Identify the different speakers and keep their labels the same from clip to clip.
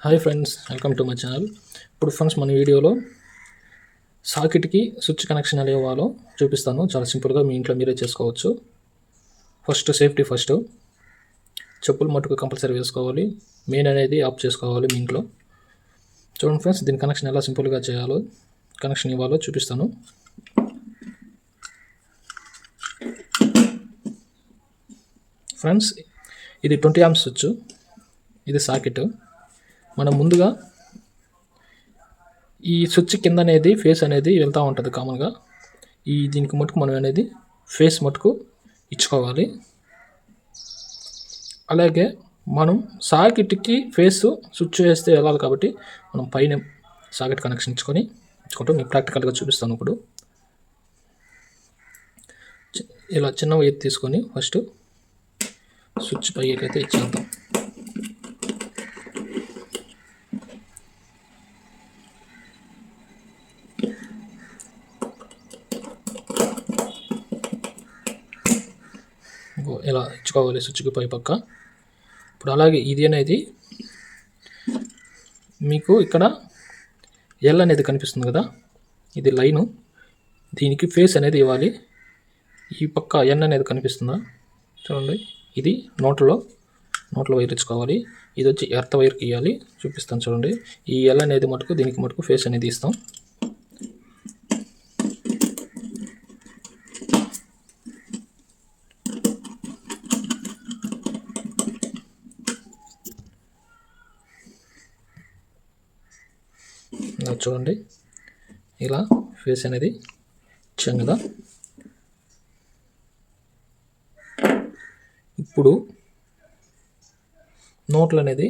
Speaker 1: Hi friends, welcome to my channel. ఇప్పుడు friends మన వీడియోలో సాకెట్కి స్విచ్ కనెక్షన్ ఎలా ఇవ్వాలో చూపిస్తాను. చాలా సింపుల్గా మీ ఇంట్లో మీరే చేసుకోవచ్చు. Safety first. చెప్పులు మట్టుకు కంపల్సరీ వేసుకోవాలి. మెయిన్ అనేది ఆఫ్ చేసుకోవాలి మీ ఇంట్లో. చూడండి ఫ్రెండ్స్, దీని కనెక్షన్ ఎలా సింపుల్గా చేయాలో కనెక్షన్ ఇవ్వాలో చూపిస్తాను. ఫ్రెండ్స్, ఇది 20 amps స్విచ్. ఇది సాకెట్. మనం ముందుగా ఈ స్విచ్ కింద అనేది ఫేస్ అనేది వెళ్తూ ఉంటుంది కామన్గా. దీనికి మటుకు మనం అనేది ఫేస్ మటుకు ఇచ్చుకోవాలి. అలాగే మనం సాకెట్కి ఫేస్ స్విచ్ వేస్తే వెళ్ళాలి కాబట్టి మనం పైన సాకెట్ కనెక్షన్ ఇచ్చుకుంటూ మీకు ప్రాక్టికల్గా చూపిస్తాను. ఇప్పుడు ఇలా చిన్న వైర్ తీసుకొని ఫస్ట్ స్విచ్ పైకి అయితే ఇచ్చేద్దాం. ఇలా ఇచ్చుకోవాలి స్విచ్కి పై పక్క. ఇప్పుడు అలాగే ఇది అనేది మీకు ఇక్కడ ఎల్ అనేది కనిపిస్తుంది కదా, ఇది లైను. దీనికి ఫేస్ అనేది ఇవ్వాలి. ఈ పక్క ఎన్ అనేది కనిపిస్తుందా చూడండి, ఇది నోట్లో వైర్ ఇచ్చుకోవాలి. ఇది వచ్చి ఎర్త్ వైర్కి ఇవ్వాలి. చూపిస్తాను చూడండి. ఈ ఎల్ అనేది మటుకు దీనికి మటుకు ఫేస్ అనేది ఇస్తాం. చూడండి, ఇలా ఫేస్ అనేది ఇచ్చాం కదా. ఇప్పుడు నోట్లు అనేది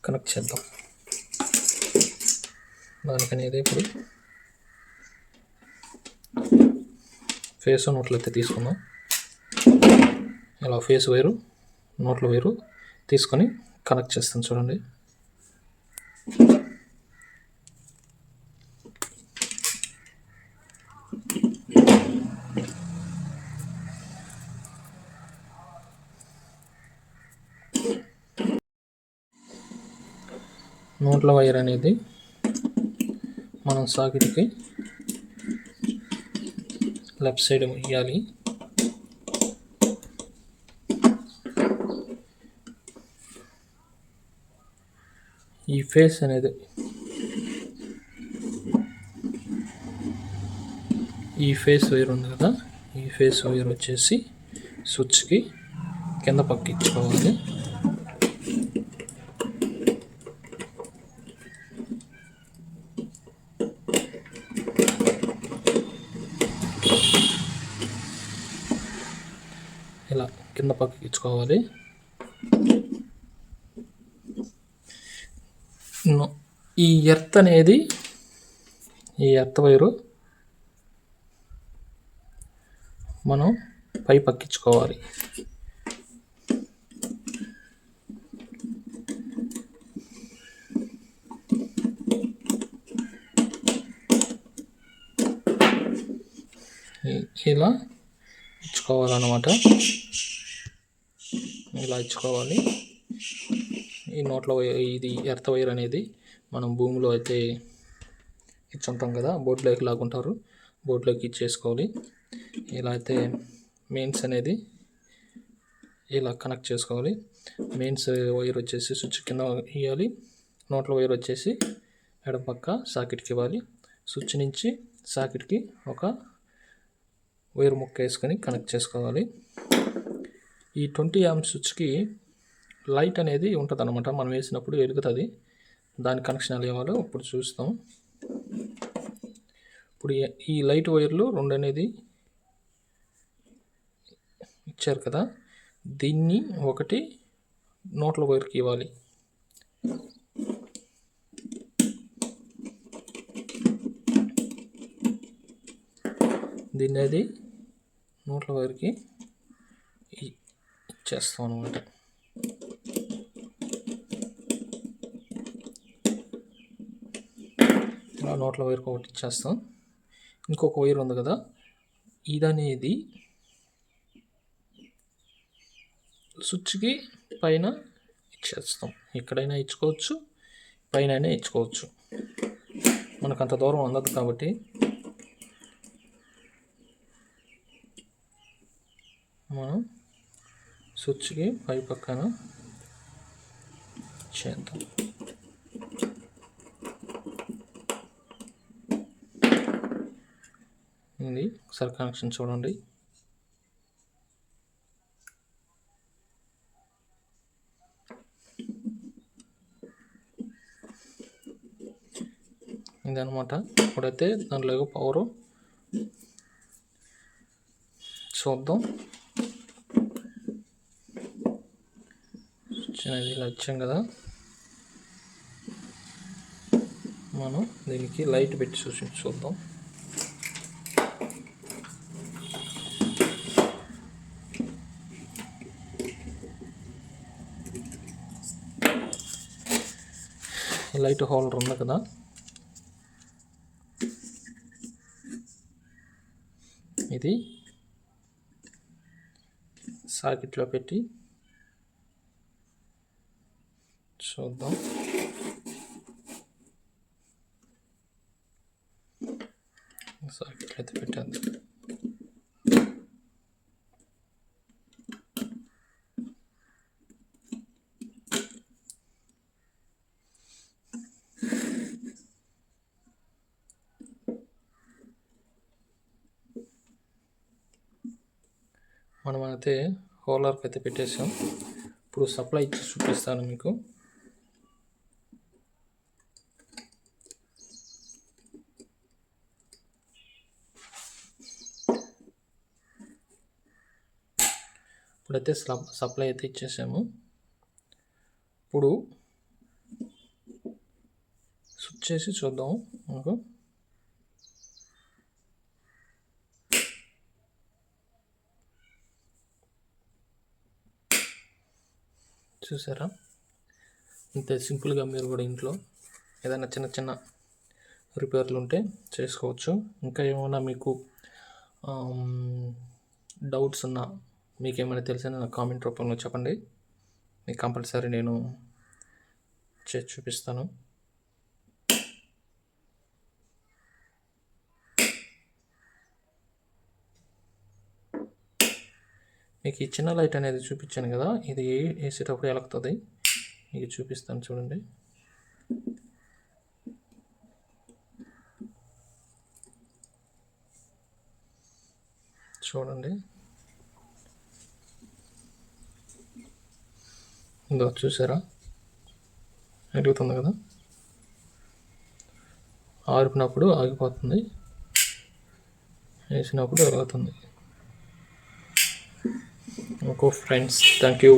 Speaker 1: కనెక్ట్ చేద్దాం. దానికనేది ఇప్పుడు ఫేస్ నోట్లు అయితే తీసుకుందాం. ఇలా ఫేస్ వైరు నోట్ల వైరు తీసుకొని కనెక్ట్ చేస్తాం చూడండి. నోట్ల వైర్ అనేది మనం సాకెట్కి లెఫ్ట్ సైడ్ ఇవ్వాలి. ఈ ఫేస్ అనేది ఈ ఫేస్ వైర్ ఉంది కదా, ఈ ఫేస్ వైర్ వచ్చేసి స్విచ్కి కింద పక్క ఇచ్చుకోవాలి. ఇలా కింద పక్కకి ఇచ్చుకోవాలి. ఈ ఎర్త్ అనేది ఈ ఎర్త్ వైరు మనం పై పక్కించుకోవాలి. ఇలా ఇచ్చుకోవాలన్నమాట. ఇలా ఇచ్చుకోవాలి. ఈ నోట్ల ఇది ఎర్త్ వైర్ అనేది మనం భూమిలో అయితే ఇచ్చుంటాం కదా, బోట్లోకి లాగుంటారు, బోట్లోకి ఇచ్చేసుకోవాలి. ఇలా అయితే మెయిన్స్ అనేది ఇలా కనెక్ట్ చేసుకోవాలి. మెయిన్స్ వైర్ వచ్చేసి స్విచ్ కింద ఇవ్వాలి. నోట్ల వైర్ వచ్చేసి ఎడమ పక్క సాకెట్కి ఇవ్వాలి. స్విచ్ నుంచి సాకెట్కి ఒక వైర్ ముక్క వేసుకొని కనెక్ట్ చేసుకోవాలి. ఈ 20 amps స్విచ్కి లైట్ అనేది ఉంటుంది అనమాట. మనం వేసినప్పుడు వెలుగుతుంది. దాని కనెక్షన్ ఎలా ఇవ్వాలో ఇప్పుడు చూస్తాం. ఇప్పుడు ఈ లైట్ వైర్లు రెండు అనేది ఇచ్చారు కదా, దీన్ని ఒకటి నోట్ల వైర్కి ఇవ్వాలి. దీన్ని అది నోట్ల వైర్కి ఇచ్చేస్తాం అనమాట. ఇలా నోట్ల వైర్కి ఒకటి ఇచ్చేస్తాం. ఇంకొక వైర్ ఉంది కదా, ఇదనేది స్విచ్కి పైన చేస్తాం. ఎక్కడైనా ఇచ్చుకోవచ్చు, పైన ఇచ్చుకోవచ్చు. మనకు అంత దూరం అందదు కాబట్టి మనం స్విచ్కి పై పక్కన చేద్దాం. ఇది ఒకసారి కనెక్షన్ చూడండి. ఇదనమాట. ఇప్పుడైతే దాంట్లో పవరు చూద్దాం. చిన్నది ఇలా వచ్చాం కదా, మనం దీనికి లైట్ పెట్టి చూద్దాం. ఈ లైట్ హోల్డర్ ఉంది కదా, ఇది సాకెట్లో పెట్టి చూద్దాం. సాకెట్లో అయితే పెట్టేద్దాం. మనమైతే హోల్డర్కి అయితే పెట్టేసాం. ఇప్పుడు సప్లై ఇచ్చి చూపిస్తాను మీకు. ఇప్పుడైతే సప్లై అయితే ఇచ్చేసాము. ఇప్పుడు స్విచ్ చేసి చూద్దాం. మనకు చూసారా, ఇంత సింపుల్గా మీరు కూడా ఇంట్లో ఏదైనా చిన్న చిన్న రిపేర్లు ఉంటే చేసుకోవచ్చు. ఇంకా ఏమైనా మీకు డౌట్స్ ఉన్నా, మీకు ఏమైనా తెలిసినా నాకు కామెంట్ రూపంలో చెప్పండి. మీకు కంపల్సరీ నేను చేసి చూపిస్తాను. మీకు ఈ చిన్న లైట్ అనేది చూపించాను కదా, ఇది వేసేటప్పుడు ఎలుగుతుంది. మీకు చూపిస్తాను చూడండి. చూడండి, ఇందో చూసారా, వెలుగుతుంది కదా. ఆరిపినప్పుడు ఆగిపోతుంది, వేసినప్పుడు వెలుగుతుంది. Okay friends, thank you.